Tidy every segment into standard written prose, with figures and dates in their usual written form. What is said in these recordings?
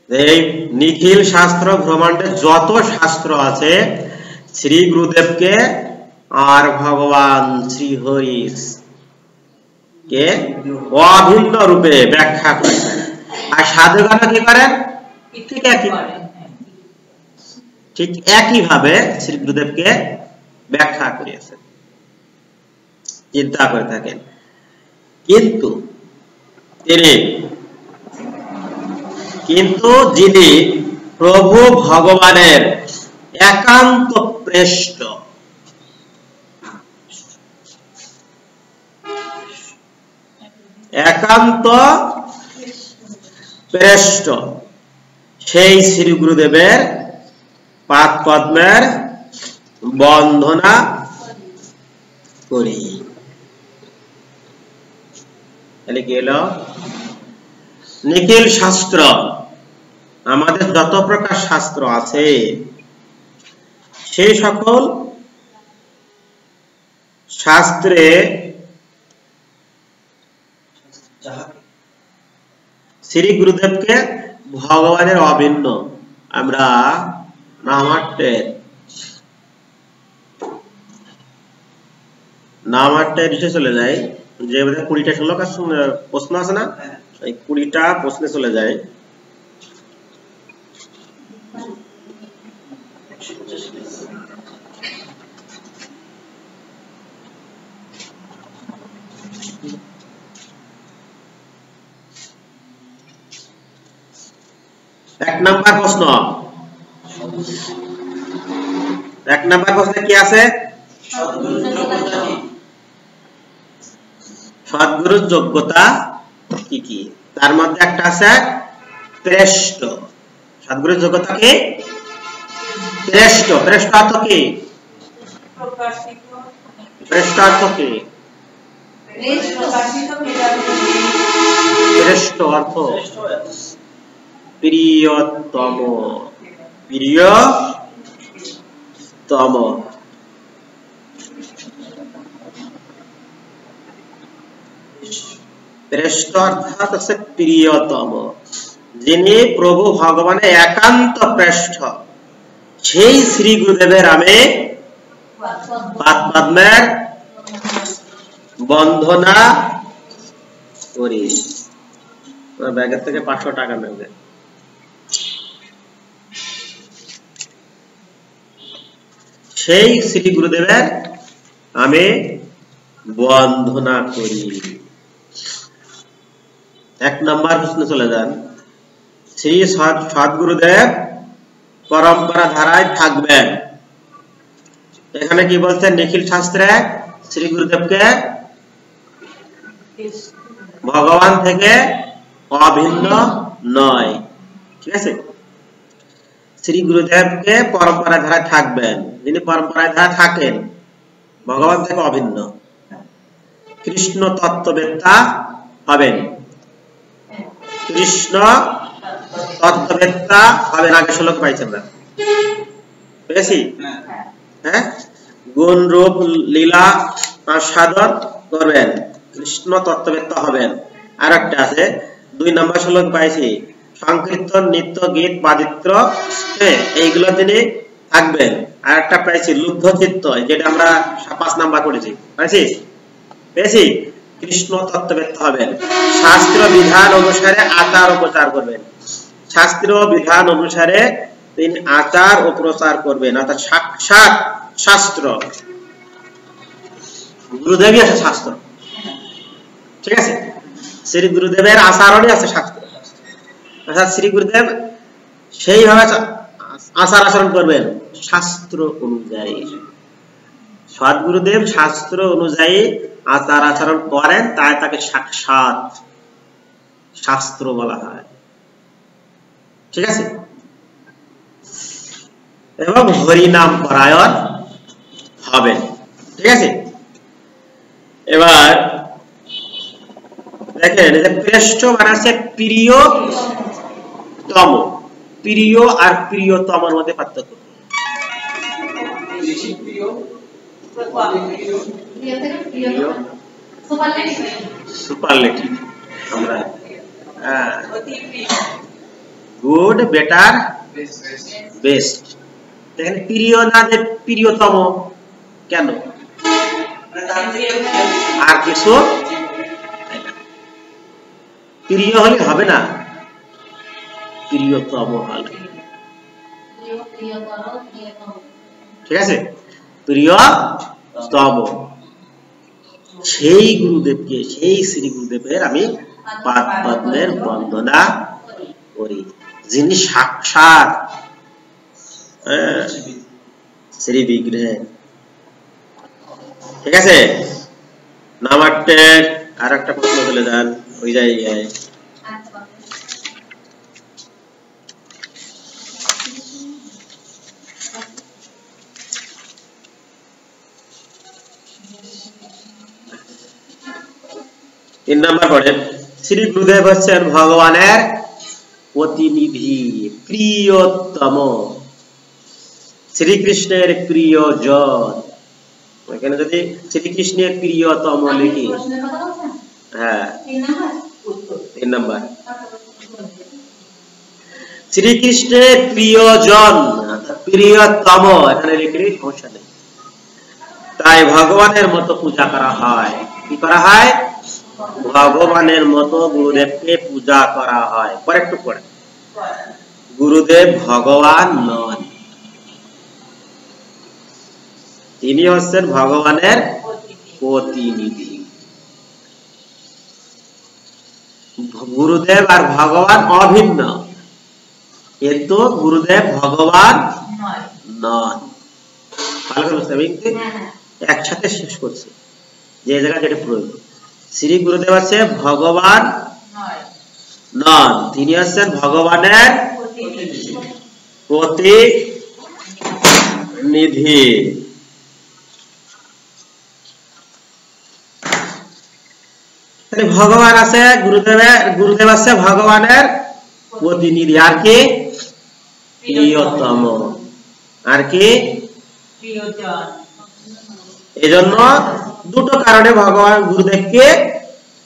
এই নিখিল শাস্ত্র ব্রহ্মাণ্ডে যত শাস্ত্র আছে শ্রী গুরুদেবকে আর ভগবান শ্রী হরি কে অভিন্ন রূপে ব্যাখ্যা করেছেন। আর সাধুগণ কি করেন? ঠিক একই ভাবে শ্রী গুরুদেবকে ব্যাখ্যা করিয়েছেন, চিন্তা করে থাকেন। কিন্তু যিনি প্রভু ভগবানের একান্ত প্রেষ্ট, সেই শ্রী গুরুদেবের পাদ পদ্মের বন্দনা করি। কি এলো? নিখিল শাস্ত্র, আমাদের যত প্রকার শাস্ত্র আছে সেই সকল শাস্ত্রে শ্রী গুরুদেবকে ভগবানের অভিন্ন। আমরা নামাট্যে চলে যাই, যে 20টা শ্লোক প্রশ্ন আছে না, এই 20টা প্রশ্নে চলে যায়। এক নাম্বার প্রশ্নে কি আছে? সদ্গুরুর যোগ্যতা কি কি? তার মধ্যে একটা আছে শ্রেষ্ঠ। সদ্গুরুর যোগ্যতা কি? শ্রেষ্ঠ। শ্রেষ্ঠ অর্থ কি? শ্রেষ্ঠ অর্থ কি? শ্রেষ্ঠ অর্থ প্রিয়তম। প্রিয়তম শ্রেষ্ঠ অর্থাৎ হচ্ছে প্রিয়তম। যিনি প্রভু ভগবানের একান্ত প্রেষ্ঠ, সেই শ্রী গুরুদেবের আমি পাদ পদ্মের বন্দনা করি। ব্যাগের থেকে 500 টাকা নেবে। সেই শ্রী গুরুদেবের আমি বন্দনা করি। এক নম্বর প্রশ্নে চলে যান। শ্রী সদ্গুরুদেব পরম্পরা ধারায় থাকবেন। এখানে কি বলছেন? নিখিল শাস্ত্রে শ্রী গুরুদেবকে ভগবান থেকে অভিন্ন নয়। ঠিক আছে? শ্রী গুরুদেবকে পরম্পরা ধারায় থাকবেন। যিনি পরম্পরায় ধারায় থাকেন, ভগবান থেকে অভিন্ন। কৃষ্ণ তত্ত্ববেত্তা হবেন। কৃষ্ণ তত্ত্ববেত্তা হবেন। আগে শ্লোক পাইছেন না? পেয়েছি? হ্যাঁ, গুণ রূপ লীলা সাধন করবেন, কৃষ্ণ তত্ত্ববেত্তা হবেন। আর একটা আছে 2 নম্বর শ্লোক পাইছি, সংকীর্তন নৃত্য গীত বাদিত্র এইগুলো তিনি থাকবেন। আর একটা পাইছি লুব্ধ চিত্ত, যেটা আমরা 5 নাম্বার করেছি। পেয়েছি? কৃষ্ণ তত্ত্ববেত্তা হবেন। শাস্ত্র বিধান অনুসারে আচার ও প্রচার করবেন। শাস্ত্র বিধান অনুসারে তিনি আচার ও প্রচার করবেন, অর্থাৎ সাক্ষাৎ শাস্ত্র। গুরুদেবই আছে শাস্ত্র। ঠিক আছে? শ্রী গুরুদেবের আচরণই আছে শাস্ত্র। অর্থাৎ শ্রী গুরুদেব সেইভাবে আচার আচরণ করবেন শাস্ত্র অনুযায়ী। সদ্গুরুদেব শাস্ত্র অনুযায়ী আচার আচরণ করেন, তাই তাকে সাক্ষাৎ শাস্ত্র বলা হয়। ঠিক আছে? এবং হরিনাম পরায়ণ হবেন। ঠিক আছে? এবার দেখেন, শ্রেষ্ঠ মানে হচ্ছে প্রিয়তম। প্রিয় আর প্রিয়তমের মধ্যে পার্থক্য। সুপারলেটিভ আমরা গুড, বেটার, বেস্ট। এখানে প্রিয় না যে প্রিয়তম, কেন? আর কিছু প্রিয় হলে হবে না, প্রিয়তম হলে, ঠিক আছে? প্রিয়তম। সেই গুরুদেবকে, সেই শ্রী গুরুদেবের আমি পাদ পদ্মের বন্দনা করি, যিনি সাক্ষাৎ শ্রী বিগ্রহে। ঠিক আছে? নাম্বার 10 আর একটা প্রশ্ন চলে যান ওই জায়গায়। তিন নাম্বার পড়েন। শ্রী গুরুদেব হচ্ছেন ভগবানের প্রতিনিধি, প্রিয়তম, শ্রীকৃষ্ণের প্রিয়জন। এখানে যদি শ্রীকৃষ্ণের প্রিয়তম লিখি, হ্যাঁ 3 নাম্বার, শ্রীকৃষ্ণের প্রিয়জন, প্রিয়তম এখানে লিখলে সমস্যা নেই। তাই ভগবানের মতো পূজা করা হয়। কি করা হয়? ভগবানের মতো গুরুদেবকে পূজা করা হয়। পরেরটুক পড়ে, গুরুদেব ভগবান নন, তিনি হচ্ছেন ভগবানের প্রতিনিধি। গুরুদেব আর ভগবান অভিন্ন, কিন্তু গুরুদেব ভগবান নন। ভালো করে বুঝতে হবে, একসাথে শেষ করছি যে জায়গা যেটা প্রয়োগ। শ্রী গুরুদেব আছে ভগবান নন, তিনি হচ্ছেন ভগবানের প্রতিনিধি। ভগবান আছে গুরুদেব আছে ভগবানের প্রতিনিধি, আর কি প্রিয়তম, আর কি প্রিয়জন। এজন্য দুটো কারণে ভগবান গুরুদেবকে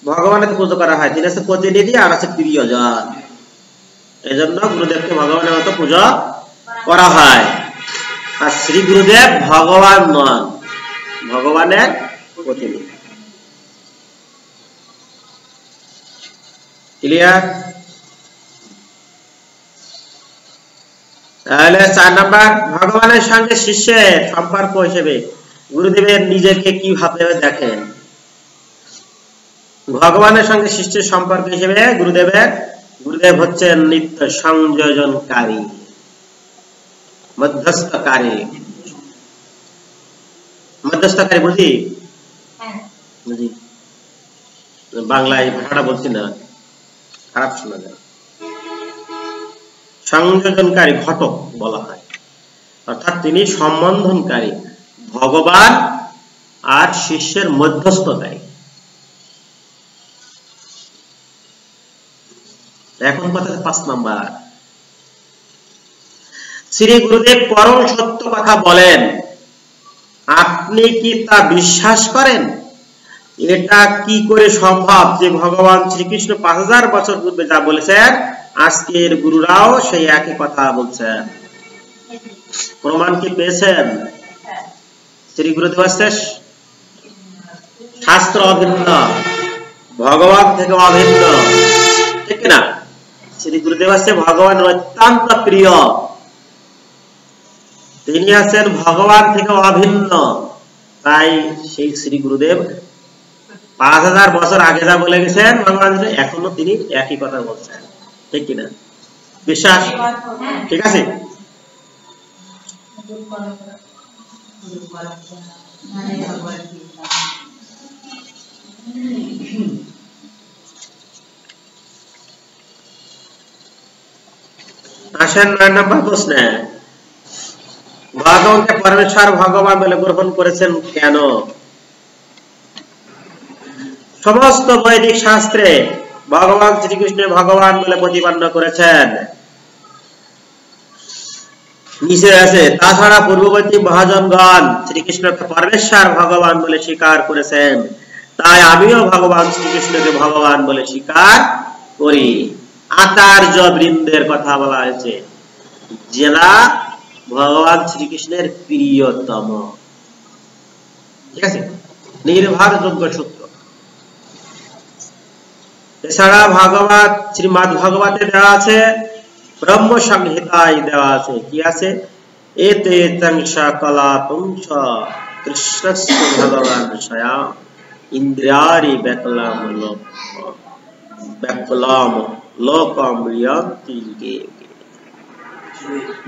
ভগবানের পুজো করা হয়, তিনি আছে প্রতিনিধি আর আছে প্রিয়জন। এজন্য গুরুদেবকে ভগবানের মতো পূজা করা হয়। আর শ্রী গুরুদেব ভগবান নন, ভগবানের প্রতিনিধি। ক্লিয়ার? তাহলে 4 নাম্বার, ভগবানের সঙ্গে শিষ্যের সম্পর্ক হিসেবে গুরুদেবের নিজেকে কিভাবে দেখেন? ভগবানের সঙ্গে শিষ্যের সম্পর্ক হিসেবে গুরুদেব হচ্ছেন নিত্য সংযোজনকারী, মধ্যস্থকারী। মধ্যস্থকারী বুঝি? বুঝি, বাংলায় ভাষাটা বলছি না, খারাপ শোনা যায়। সংযোজনকারী, ঘটক বলা হয়, অর্থাৎ তিনি সম্বন্ধনকারী, ভগবান আর শিষ্যের মধ্যস্থকারী। এখন কথা 5 নাম্বার, শ্রী গুরুদেব পরম সত্য কথা বলেন, আপনি কি তা বিশ্বাস করেন? এটা কি করে সম্ভব যে ভগবান শ্রীকৃষ্ণ 5000 বছর পূর্বে যা বলেছেন আজকের গুরুরাও সেই একই কথা বলছেন? প্রমাণ কি পেয়েছেন? শ্রী গুরুদেব আছে শাস্ত্র অভিন্ন, ভগবান থেকে অভিন্ন, ঠিক না? শ্রী গুরুদেব আছে ভগবানের অত্যন্ত প্রিয়, তিনি আছেন ভগবান থেকে অভিন্ন। তাই সেই শ্রী গুরুদেব 5000 বছর আগে যা বলে গেছেন ভগবান, এখনো তিনি একই কথা বলছেন, ঠিক কিনা? বিশ্বাস? ঠিক আছে। আসেন 9 নম্বর প্রশ্নে, ভগবানকে পরমেশ্বর ভগবান বলে গ্রহণ করেছেন কেন? সমস্ত বৈদিক শাস্ত্রে ভগবান শ্রীকৃষ্ণ ভগবান বলে প্রতিপন্ন করেছেন, নিচে আছে। তাছাড়া পূর্ববর্তী মহাজনগণ শ্রীকৃষ্ণকে পরমেশ্বর ভগবান বলে স্বীকার করেছেন, তাই আমিও ভগবান শ্রীকৃষ্ণকে ভগবান বলে স্বীকার করি। আচার্য বৃন্দের কথা বলা হয়েছে, যারা ভগবান শ্রীকৃষ্ণের প্রিয়তম। ঠিক আছে, নির্ভরযোগ্য সূত্র। এছাড়া ভাগবত, শ্রীমদ ভাগবতে দেওয়া আছে, ব্রহ্ম সংহিতায় দেওয়া আছে, কি আছে? এতে সকলাপং চ কৃষ্ণস্য ভগবান স্বয়ং ইন্দ্রিয়াণি ব্যাকুলাম লোকম রিয়ন্তি কে।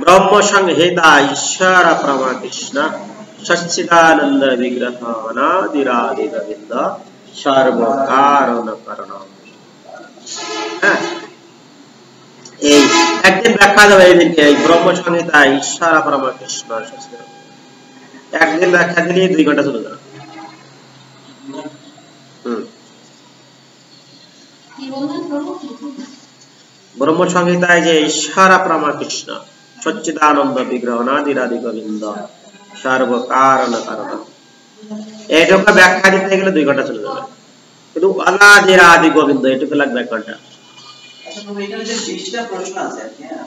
ব্রহ্ম সংহিতা ঈশ্বর পরমা কৃষ্ণ সচ্চিদানন্দ বিগ্রহ অনাদিরাদি গোবিন্দ সর্ব কারণ কারণ। হ্যাঁ, এই একদিন ব্যাখ্যা দেবে এইদিকে, এই ব্রহ্ম সংহিতা ঈশ্বর পরমা কৃষ্ণ একদিন ব্যাখ্যা দিলে 2 ঘন্টা চলে যাবে। ব্রহ্ম সংহিতায় যে ঈশ্বর পরমা কৃষ্ণ সচ্চিদানন্দ বিগ্রহ অনাদিরাদি গোবিন্দ সর্ব কারণ কারণ, এইটুকু ব্যাখ্যা দিতে গেলে 2 ঘন্টা চলে যাবে, কিন্তু অনাদিরাদি গোবিন্দ এটুকু লাগবে 1 ঘন্টা। আচ্ছা, তো এখানে যে 20টা প্রশ্ন আছে, হ্যাঁ,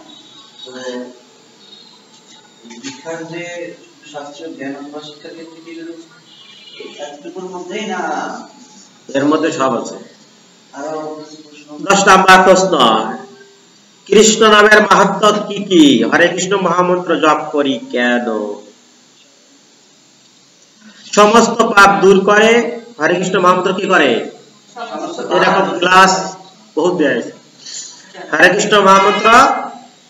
দীক্ষার যে শাস্ত্রীয় জ্ঞান অথবা শিক্ষার ক্ষেত্রে কি এতটুকুর মধ্যেই না এর মধ্যে সব আছে? আরো 10 নম্বর প্রশ্ন, কৃষ্ণ নামের মাহাত্ম্য কি কি? হরে কৃষ্ণ মহামন্ত্র জপ করি কেন? সমস্ত পাপ দূর করে। হরে কৃষ্ণ মহামন্ত্র কি করে? এরকম ক্লাস বহুত দেয়। হরে কৃষ্ণ মহামন্ত্র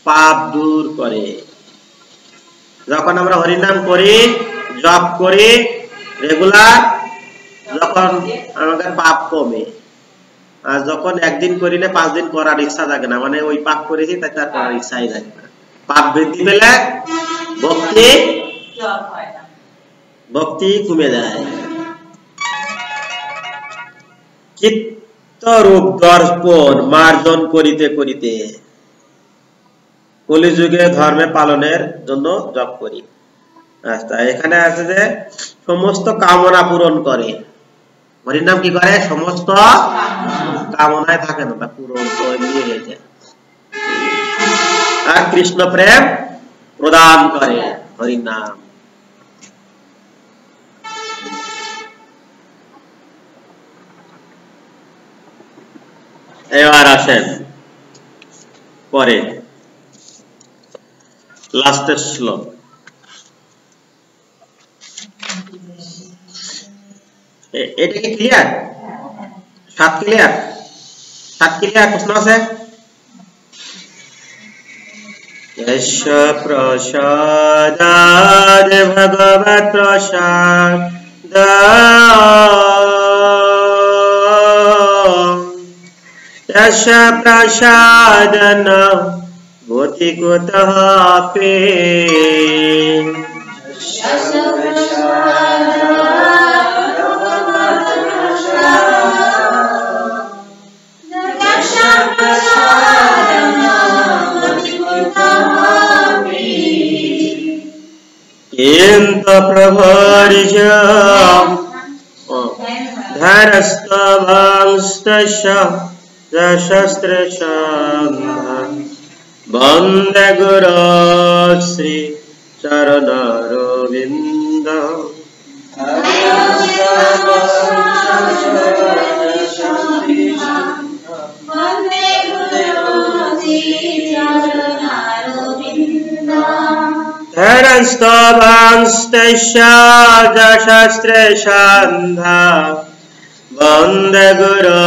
পাপ দূর করে। যখন আমরা হরিনাম করি, জপ করি রেগুলার, যখন আমাদের পাপ কমে। আর যখন একদিন করিলে 5 দিন করার ইচ্ছা থাকে না, মানে ওই পাপ করেছি তাই তার করার ইচ্ছাই থাকে না। পাপ বৃদ্ধি পেলে ভক্তি কমে যায়। চিত্তরূপ দর্পণ মার্জন করিতে করিতে কলিযুগে ধর্মে পালনের জন্য জপ করি। আচ্ছা, এখানে আছে যে সমস্ত কামনা পূরণ করে। হরিনাম কি করে? সমস্ত কামনায় থাকে না, তা পূরণ নিয়ে গেছে। আর কৃষ্ণ প্রেম প্রদান করে হরিনাম। এবার আসেন পরে লাস্টের শ্লোক। এটা কি ক্লিয়ার? 7 ক্লিয়ার? 7 ক্লিয়ার? প্রশ্ন আছে? यश प्रसादाद भगवत प्रसाद यश प्रसादन भूति कुतः पे इंद्र प्रभर्ज धरस्तवंस्तश शस्त्र वंदे गुरु श्री चरणरविंद धरस्तवंस्तशस्त्रशन्धा वन्दे गुरो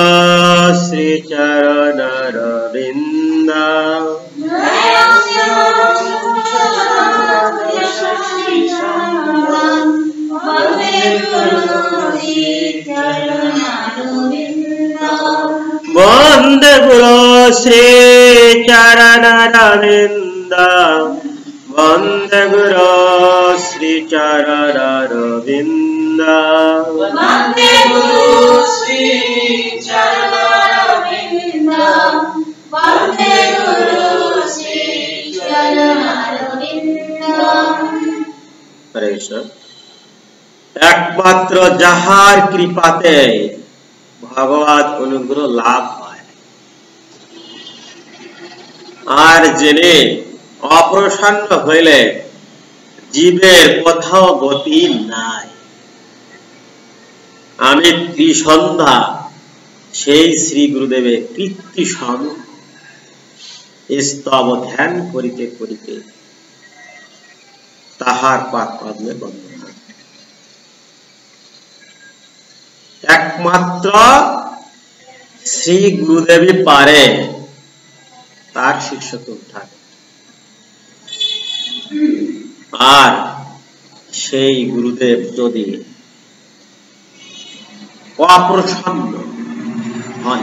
श्री चरणरविन्द वन्दे गुरो श्री चरणरविन्द वन्दे गुरो श्री चरणरविन्द वन्दे गुरो श्री चरणरविन्द वन्दे गुरो श्री चरणरविन्द। हरे कृष्ण। एकमात्र যাহার কৃপাতে ভগবত অনুগ্রহ লাভ হয়, আর জেনে অপ্রসন্ন হইলে জীবের কোথাও গতি নাই। আমি ত্রিসন্ধ্যা সেই শ্রী গুরুদেবের কীর্তি সম স্তব ধ্যান করিতে করিতে তাহার পাদ পদ্মে বন্ধ। একমাত্র শ্রী গুরুদেবই পারে তার শিষ্যকে উদ্ধার। আর সেই গুরুদেব যদি অপ্রসন্ন হন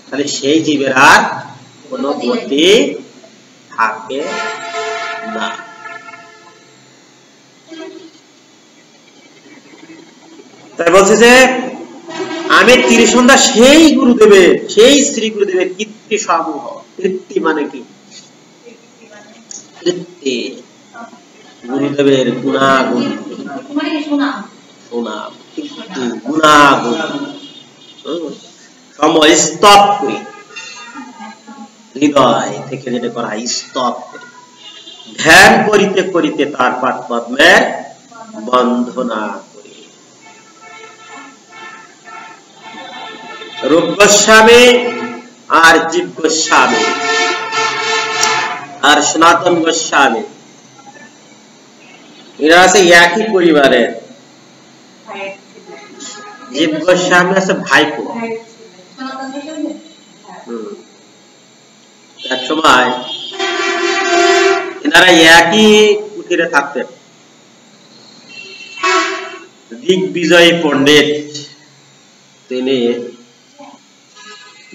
তাহলে সেই জীবের আর কোন গতি থাকে না। তাই বলছে যে আমি ত্রিসন্ধ্যা সেই গুরুদেবের, সেই শ্রী গুরুদেবের কীর্তি সমূহ। কীর্তি মানে কি? কীর্তি গুরুদেবের গুণাগুণ, সুনাম, কীর্তি গুণাগুণ স্তব করি, হৃদয় থেকে যেটা করা হয় স্তব করি, ধ্যান করিতে করিতে তার পাদ পদ্মের বন্ধনা করি। রূপ গোস্বামী আর জীব গোস্বামী আর সনাতন গোস্বামী এরা আছে একই পরিবারের। জীব গোস্বামী আছে ভাইপো। এক সময় এনারা একই কুটিরে থাকতেন। দিগ্বিজয়ী পণ্ডিত, তিনি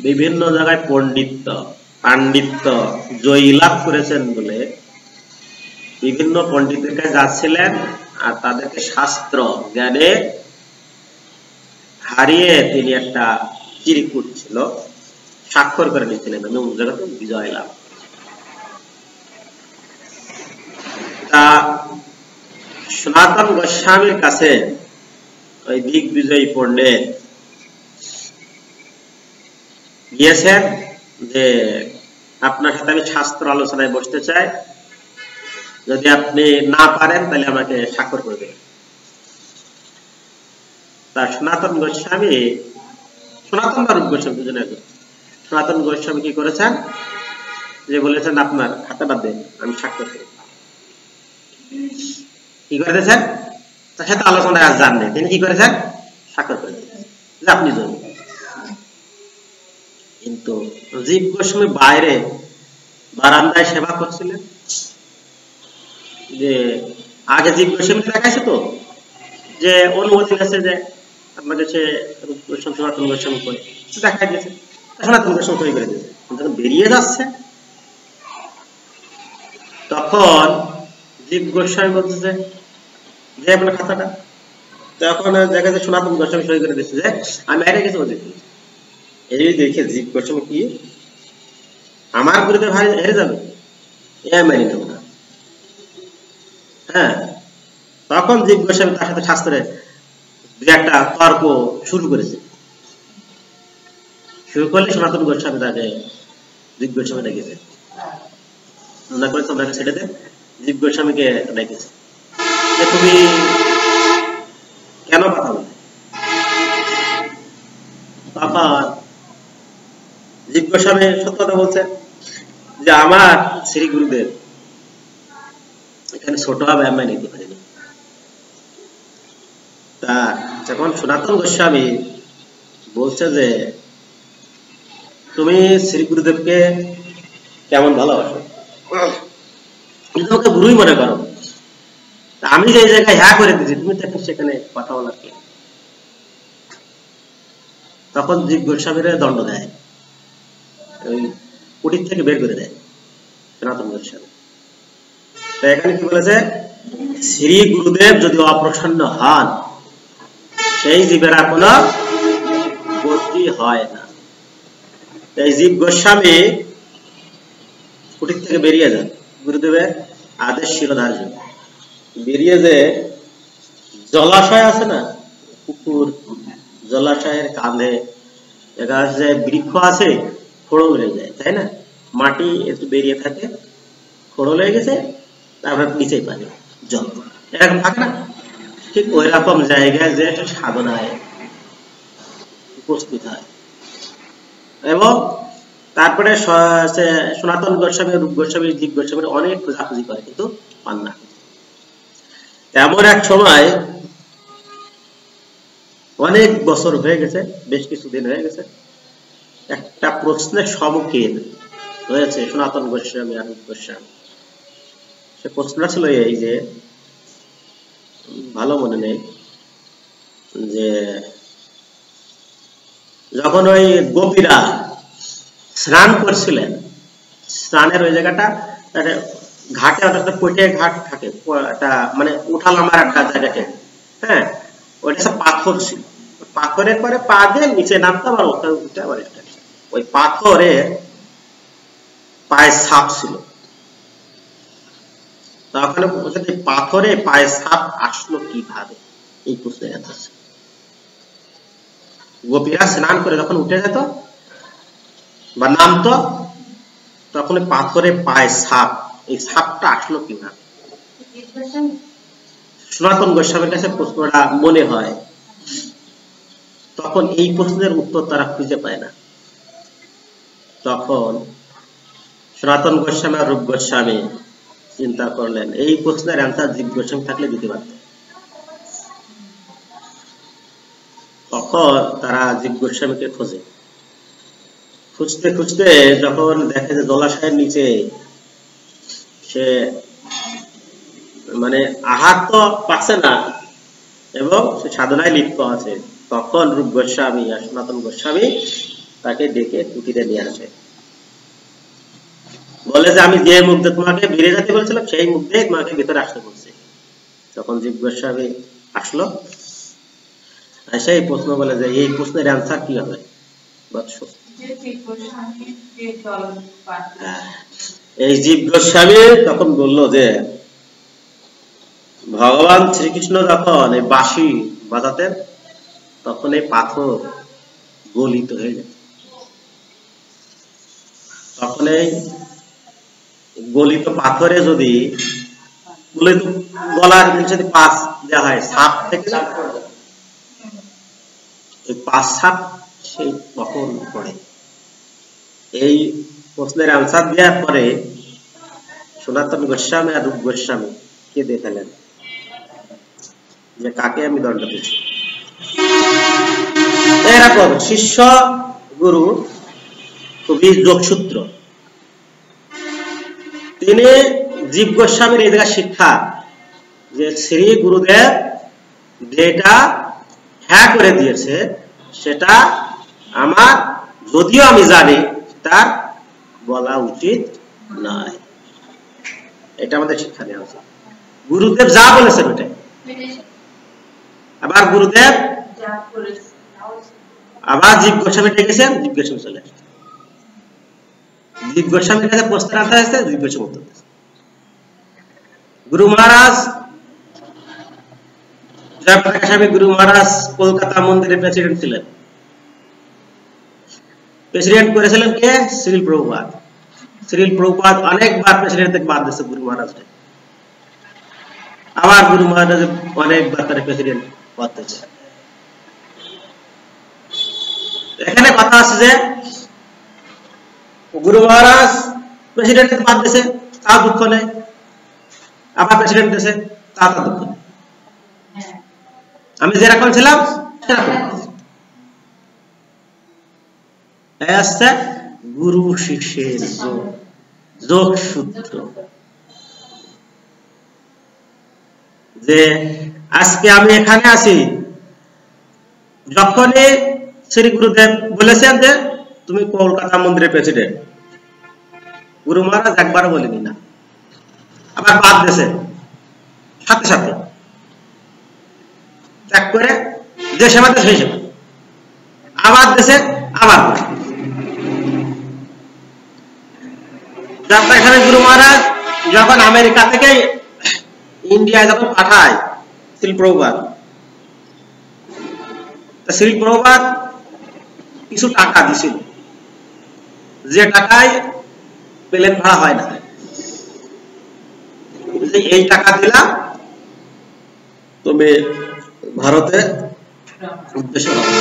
বিভিন্ন জায়গায় পাণ্ডিত্য জয়ী লাভ করেছেন বলে বিভিন্ন পণ্ডিতের কাছে যাচ্ছিলেন আর তাদেরকে শাস্ত্র জ্ঞানে হারিয়ে তিনি একটা চিরকুট ছিল স্বাক্ষর করে নিয়েছিলেন, আমি অন্য জায়গাতে বিজয় লাভ। তা সনাতন গোস্বামীর কাছে ওই দিগ্বিজয়ী পণ্ডিত গিয়েছেন যে আপনার সাথে আমি শাস্ত্র আলোচনায় বসতে চাই, যদি আপনি না পারেন তাহলে আমাকে স্বাক্ষর করে দেবেন। তার সনাতন গোস্বামী, সনাতন বা রূপ গোস্বামী দুজনে, সনাতন গোস্বামী কি করেছেন যে বলেছেন আপনার খাতাটা দেন আমি স্বাক্ষর করি। কি করে দিয়েছেন? তার সাথে আলোচনায় আজ জানলেন, তিনি কি করেছেন? স্বাক্ষর করে দিয়েছেন যে আপনি জয়ী। কিন্তু জীব গোস্বামী বাইরে বারান্দায় সেবা করছিলেন। যে আগে জীব গোস্বামী দেখাইছে তো যে অনুমতি আছে যে আপনার কাছে রূপ গোস্বামী সনাতন গোস্বামী করে দেখাই দিয়েছে, সনাতন গোস্বামী তৈরি করে দিয়েছে। যখন বেরিয়ে যাচ্ছে তখন জীব গোস্বামী বলতেছে যে আপনার খাতাটা, তখন দেখা যায় সনাতন গোস্বামী সই করে দিচ্ছে যে আমি হেরে গেছি অজিত। এই দেখে জীব গোস্বামী কি আমার গুরুদেব ভাই হেরে যাবে, এ মানি নেব না। হ্যাঁ, তখন জীব গোস্বামী তার সাথে শাস্ত্রে দু একটা তর্ক শুরু করেছে। শুরু করলে সনাতন গোস্বামী তাকে জীব গোস্বামী ডেকেছে, মনে করে তোমরা ছেড়ে দেন। জীব গোস্বামীকে ডেকেছে যে তুমি কেন কথা বলে? তখন জীব গোস্বামী সত্য কথা বলছে যে আমার শ্রী গুরুদেব এখানে ছোট হবে আমি নিতে পারিনি। তা যখন সনাতন গোস্বামী বলছে যে তুমি শ্রী গুরুদেবকে কেমন ভালোবাসো, তোমাকে গুরুই মনে করো, আমি যে জায়গায় হ্যাঁ করে দিচ্ছি তুমি তো সেখানে কথা বলার কে? তখন জীব গোস্বামীর দণ্ড দেয়, ওই কুটির থেকে বের করে দেয় সনাতন গোস্বামী। তো এখানে কি বলেছে, শ্রী গুরুদেব যদি অপ্রসন্ন হন সেই জীবের আর কোন গতি হয় না। এই জীব গোস্বামী কুটির থেকে বেরিয়ে যান, গুরুদেবের আদেশ ছিল ধার্য। বেরিয়ে যে জলাশয় আছে না, পুকুর, জলাশয়ের কাঁধে দেখা যাচ্ছে বৃক্ষ আছে, ফোড়ো মেরে যায়, তাই না? মাটি একটু বেরিয়ে থাকে, খোড়ল হয়ে গেছে, তারপর নিচেই পানি জল এরকম থাকে না, ঠিক ওই রকম জায়গায় যে সাধনায় উপস্থিত হয়। এবং তারপরে সনাতন গোস্বামী, রূপ গোস্বামী, জীব গোস্বামীর অনেক খোঁজাখুঁজি করে কিন্তু পান না। এমন এক সময় অনেক বছর হয়ে গেছে, বেশ কিছুদিন হয়ে গেছে, একটা প্রশ্নের সম্মুখীন হয়েছে সনাতন গোস্বামী আর রূপ গোস্বামী। সে প্রশ্নটা ছিল এই যে, ভালো মনে নেই, যে যখন ওই গোপীরা স্নান করছিলেন, স্নানের ওই জায়গাটা ঘাটে, অর্থাৎ পটে ঘাট থাকে, মানে উঠালামার একটা জায়গাতে, হ্যাঁ, ওইটা পাথর ছিল, পাথরের পরে পা দিয়ে নিচে নামতে আবার ওখানে উঠে আবার ওই পাথরে পায়ে ছাপ ছিল। তখন পাথরে পায়ে ছাপ আসলো কিভাবে, এই প্রশ্নের অ্যান্সার ছিল। গোপীরা স্নান করে যখন উঠে যেত বা নামতো, তখন পাথরে পায়ে ছাপ, এই ছাপটা আসলো কিভাবে? সনাতন গোস্বামীর কাছে প্রশ্নটা মনে হয়, তখন এই প্রশ্নের উত্তর তারা খুঁজে পায় না। তখন সনাতন গোস্বামী আর রূপ গোস্বামী চিন্তা করলেন, এই প্রশ্নের অ্যান্সার জীব গোস্বামী থাকলে দিতে পারত। তখন তারা জীব গোস্বামীকে খোঁজে, খুঁজতে খুঁজতে যখন দেখে যে জলাশয়ের নিচে সে মানে আহার তো পাচ্ছে না এবং সে সাধনায় লিপ্ত আছে, তখন রূপ গোস্বামী আর সনাতন গোস্বামী তাকে ডেকে কুটিরে নিয়ে আসে, বলে যে আমি যে মুখ দিয়ে তোমাকে বেরিয়ে যেতে বলেছিলাম সেই মুখ দিয়ে তোমাকে ভেতরে আসতে বলছি। তখন জীব গোস্বামী আসলো, সেই প্রশ্ন বলে যে এই প্রশ্নের অ্যান্সার কি হবে বৎস? এই জীব গোস্বামী তখন বলল যে ভগবান শ্রীকৃষ্ণ যখন এই বাঁশি বাজাতেন তখন এই পাথর গলিত হয়ে যেত, তখন এই গলিত পাথরে যদি গলার নিচে পাঁচ দেওয়া হয়, সাপ থেকে এই পাঁচ সাপ সেই তখন পড়ে। এই প্রশ্নের আনসার দেওয়ার পরে সনাতন গোস্বামী আর রূপ গোস্বামী কে দেখালেন যে কাকে আমি দণ্ড দিচ্ছি। এরকম শিষ্য গুরু খুবই যোগসূত্র, তিনি জীব গোস্বামীর এই জায়গায় শিক্ষা যে শ্রী গুরুদেব যেটা হ্যাঁ করে দিয়েছে সেটা আমার, যদিও আমি জানি, তার বলা উচিত নয়। এটা আমাদের শিক্ষা নেওয়া উচিত। গুরুদেব যা বলেছেন ওটাই, আবার গুরুদেব আবার জীব গোস্বামী ডেকেছেন, জীব গোস্বামী চলে আসছে, জীব গোস্বামীর কাছে প্রশ্ন আনতে হয়েছে, জীব গোস্বামী উত্তর দিয়েছে। গুরু মহারাজ জয়প্রকাশ স্বামী গুরু মহারাজ কলকাতা মন্দিরের প্রেসিডেন্ট ছিলেন। প্রেসিডেন্ট করেছিলেন কে? শ্রীল প্রভুপাদ। শ্রীল প্রভুপাদ অনেকবার প্রেসিডেন্ট থেকে বাদ দিয়েছে গুরু মহারাজকে, আবার গুরু মহারাজ অনেকবার তার প্রেসিডেন্ট পদ দিয়েছে। এখানে কথা আছে যে গুরু মহারাজ প্রেসিডেন্ট থেকে বাদ দিয়েছে, তার দুঃখ নেই, আবার প্রেসিডেন্ট দিয়েছে, তার দুঃখ নেই, আমি যেরকম ছিলাম সেরকম। আসছে গুরু শিষ্যের যোগসূত্র, যে আজকে আমি এখানে আছি, যখনই শ্রী গুরুদেব বলেছেন যে তুমি কলকাতা মন্দিরের প্রেসিডেন্ট, গুরু মহারাজ একবারও বলেনি না, আবার বাদ দিয়েছে সাথে সাথে, ত্যাগ করে যে সেবাতে সেই সেবা, আবার দেশে আবার গুরু মহারাজ যখন আমেরিকা থেকে ইন্ডিয়ায় যখন পাঠায় শ্রীল প্রভুপাদ, শ্রীল প্রভুপাদ কিছু টাকা দিছিল, যে টাকায় প্লেন ভাড়া হয় না। এই টাকা দিলাম তুমি ভারতে উদ্দেশ্য হবে,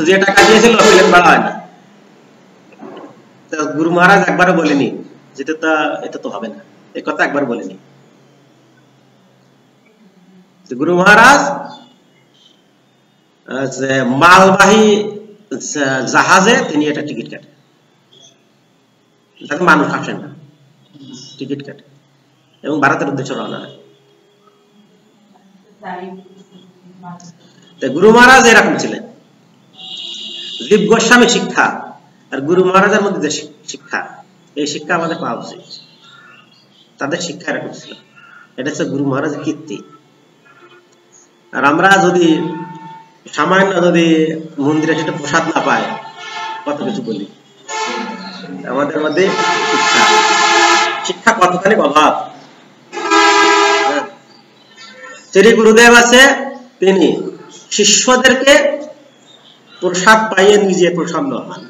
যে টাকা দিয়েছিল প্লেন ভাড়া হয় না। গুরু মহারাজ একবারও বলেনি যেটা এটা তো হবে না, এই কথা একবার বলেনি। গুরু মহারাজ মালবাহী জাহাজে তিনি এটা টিকিট কাটেন, যাতে মানুষ আসেন না, টিকিট কাটে এবং ভারতের উদ্দেশ্যে রওনা হয়। গুরু মহারাজ এরকম ছিলেন। জীব গোস্বামী শিক্ষা আর গুরু মহারাজের মধ্যে যে শিক্ষা, এই শিক্ষা আমাদের পাওয়া উচিত। তাদের শিক্ষা এরকম ছিল, এটা হচ্ছে গুরু মহারাজের কীর্তি। আর আমরা যদি সামান্য যদি মন্দিরে সেটা প্রসাদ না পাই, কত কিছু বলি। আমাদের মধ্যে শিক্ষা শিক্ষা কতখানি অভাব। শ্রী গুরুদেব আছে, তিনি শিষ্যদেরকে প্রসাদ পাইয়ে নিজে প্রসন্ন হন।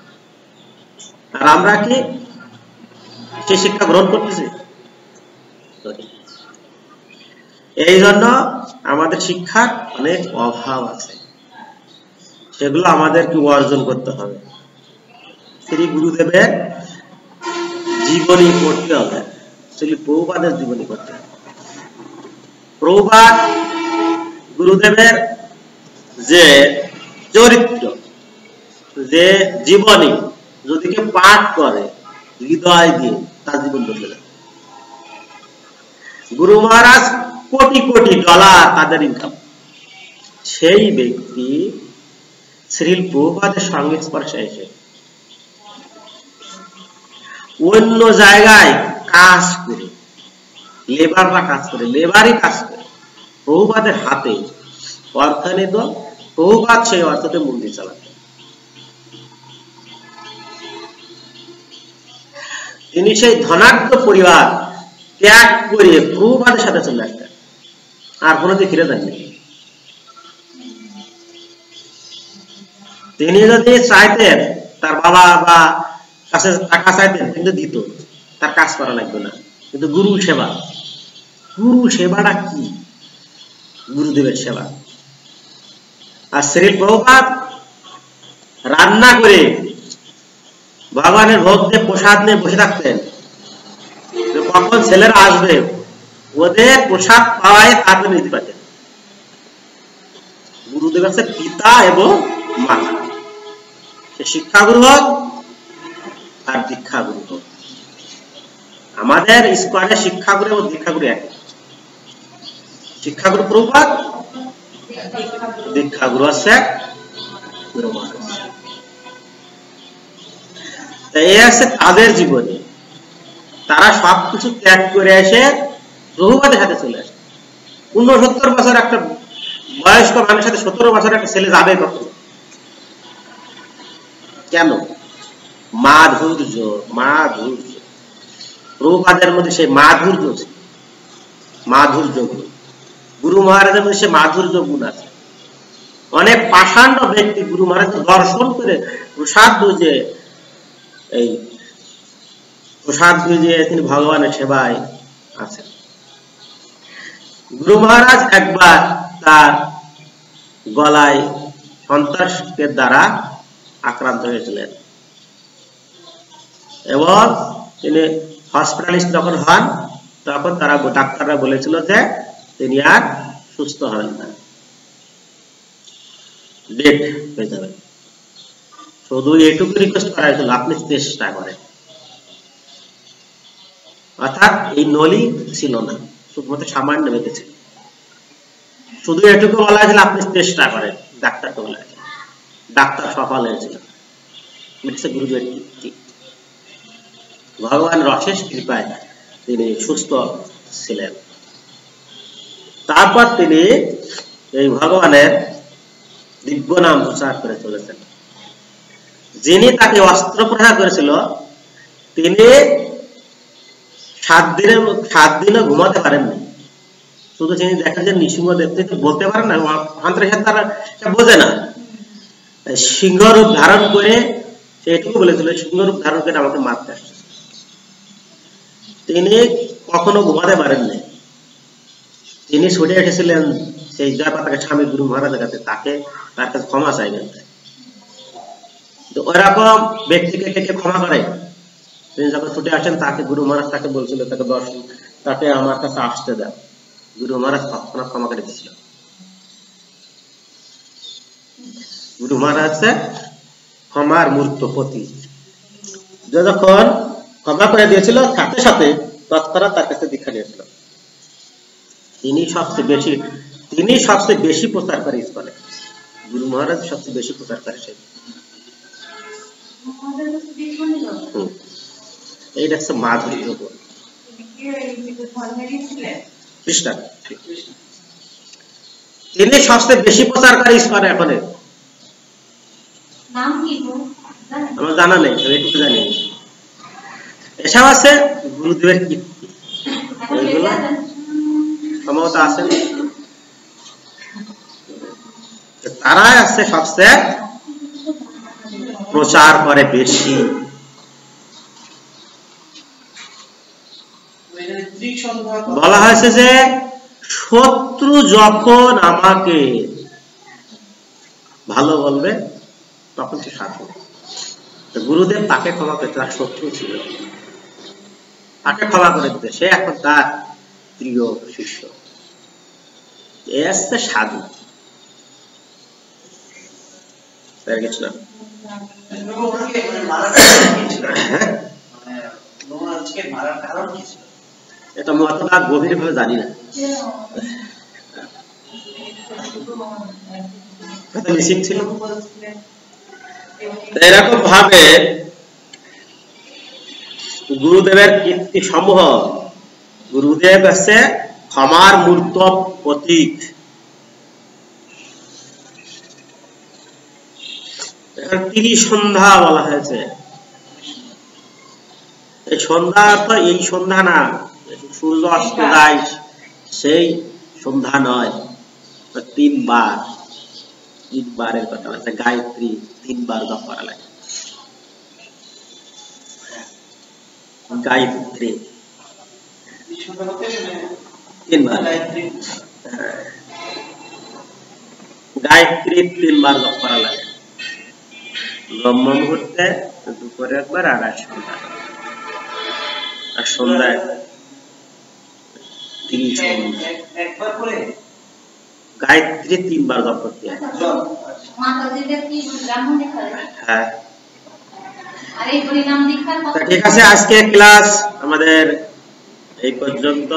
আর আমরা কি সেই শিক্ষা গ্রহণ করতেছি? এই জন্য আমাদের শিক্ষার অনেক অভাব আছে, সেগুলো আমাদেরকে অর্জন করতে হবে। শ্রী গুরুদেবের জীবনী পড়তে হবে, শ্রী প্রভুপাদের জীবনী পড়তে হবে। প্রভুপাদ গুরুদেবের যে চরিত্র, যে জীবনী যদি কেউ পাঠ করে হৃদয় দিয়ে, তার জীবন বদলে যাবে। গুরু মহারাজ কোটি কোটি ডলার তাদের ইনকাম, সেই ব্যক্তি শ্রী প্রভুপাদের সঙ্গে স্পর্শে এসে অন্য জায়গায় কাজ করে, লেবাররা কাজ করে, লেবারই কাজ করে, প্রভুপাদের হাতে অর্থ নিত, প্রভুপাদ সেই অর্থতে মন্দির চালাতেন। তিনি সেই ধনাঢ্য পরিবার ত্যাগ করে প্রভুপাদের সাথে চলে আসতেন, আর কোনোদিন ফিরে যাননি। তিনি যদি চাইতেন তার বাবা বা কাছে টাকা চাইতেন, কিন্তু দিত, তার কাজ করা লাগবে না। কিন্তু গুরু সেবা, গুরু সেবাটা কি? গুরুদেবের সেবা। আর শ্রী প্রভুপাদ রান্না করে ভগবানের ভোগ দিয়ে প্রসাদ নিয়ে বসে থাকতেন, কখন ছেলেরা আসবে ওদের প্রসাদ পাওয়ায় তারপরে নিতে পারতেন। গুরুদেব হচ্ছে পিতা এবং মাতা, সে শিক্ষাগুরু হোক আর দীক্ষাগুরু হোক। আমাদের স্কোয়াডের শিক্ষাগুরু এবং দীক্ষাগুরু একই। শিক্ষাগুরু প্রভুপাদ, দীক্ষাগুরু হচ্ছে গুরু মহারাজ। এই আছে তাদের জীবনে, তারা সবকিছু ত্যাগ করে এসে প্রভুপাদের হাতে চলে আসে। 69 বছর একটা বয়স্ক মানুষের সাথে 17 বছর একটা ছেলে যাবে কখন? কেন? মাধুর্য, মাধুর্য। প্রভুপাদের মধ্যে সেই মাধুর্য, মাধুর্য গুণ। গুরু মহারাজের মধ্যে সে মাধুর্য গুণ আছে। অনেক পাষাণ্ড ব্যক্তি গুরু মহারাজ দর্শন করে প্রসাদ বুঝে, এই প্রসাদ বুঝে তিনি ভগবানের সেবায় আছেন। গুরু মহারাজ একবার তার গলায় সন্ত্রাসের দ্বারা আক্রান্ত হয়েছিলেন এবং তিনি হসপিটালিস্ট যখন হন, তখন তারা ডাক্তাররা বলেছিল যে তিনি আর সুস্থ হবেন না, ডেথ হয়ে যাবেন। শুধু এটুকু রিকোয়েস্ট করা হয়েছিল, আপনি চেষ্টা করেন। অর্থাৎ এই নলি ছিল না, শুধুমাত্র সামান্য বেঁধেছিল। শুধু এটুকু বলা হয়েছিল আপনি চেষ্টা করেন, ডাক্তারকে বলা হয়েছিল। ডাক্তার সফল হয়েছিল। গুরুদেবের কীর্তি, ভগবান অশেষ কৃপায় তিনি সুস্থ ছিলেন। তারপর তিনি এই ভগবানের দিব্য নাম প্রচার করে চলেছেন। যিনি তাকে অস্ত্র প্রহার করেছিল, তিনি 7 দিনও ঘুমাতে পারেননি। শুধু তিনি দেখেন যে নৃসিংহদেব, তিনি বলতে পারেন না, অন্তরের তারা বোঝে না। সিংহরূপ ধারণ করে সে এটুকু বলেছিল, সিংহরূপ ধারণ করে আমাকে মারতে আসছে। তিনি কখনো ঘুমাতে পারেননি। তিনি ছুটে এসেছিলেন সেই জয়পাতাকে স্বামী গুরু মহারাজের কাছে, তার কাছে ক্ষমা চাইবেন। ওইরকম ব্যক্তিকে কে ক্ষমা করে? তিনি যখন ছুটে আসেন তাকে গুরু মহারাজ তাকে বলছিল তাকে আমার কাছে আসতে দেন। গুরু মহারাজ তৎক্ষণাৎ ক্ষমা করে দিয়েছিল। গুরু মহারাজ ক্ষমার মূর্ত প্রতি, যখন ক্ষমা করে দিয়েছিল সাথে সাথে তৎক্ষণাৎ তার কাছে দীক্ষা নিয়েছিল। তিনি সবচেয়ে বেশি প্রচার করে ইসকনে। গুরু মহারাজ সবচেয়ে বেশি প্রচার করে সেই। এইটা হচ্ছে মাধুর্য খ্রিস্টান। তিনি সবচেয়ে বেশি প্রচার করে ইসকনে। এখন আমার জানা নেই, এইটুকু জানি। এসব আছে গুরুদেবের কীর্তি, এইগুলো সম্ভবত আছেন। তারা আছে সবচেয়ে প্রচার করে বেশি। বলা হয়েছে যে শত্রু যখন আমাকে ভালো বলবে তখন সে সাধু। গুরুদেব তাকে ক্ষমা করে, তার শত্রু ছিল, তাকে ক্ষমা করে দিতে, সে এখন তার প্রিয় শিষ্য। এ আসছে সাধু। কিছু না, এটা অতটা গভীর ভাবে জানি না। এরকম ভাবে গুরুদেবের কীর্তি সমূহ। গুরুদেব আছে ক্ষমার মূর্ত প্রতীক। তিনি সন্ধ্যা বলা হয়েছে। এই সন্ধ্যা তো এই সন্ধ্যা না, সূর্য অস্ত যায় সেই সন্ধ্যা নয়। তিনবারের কথা আছে, গায়ত্রী 3 বার জপ করা লাগে। গায়ত্রী 3 বার, গায়ত্রী 3 বার জপ করা লাগে। ব্রহ্ম মুহূর্তে, দুপুরে একবার, আর সন্ধ্যায় 30 একবার করে গায়ত্রী 3 বার জপ করতে হয়। হ্যাঁ, ঠিক আছে। আজকে ক্লাস আমাদের এই পর্যন্ত।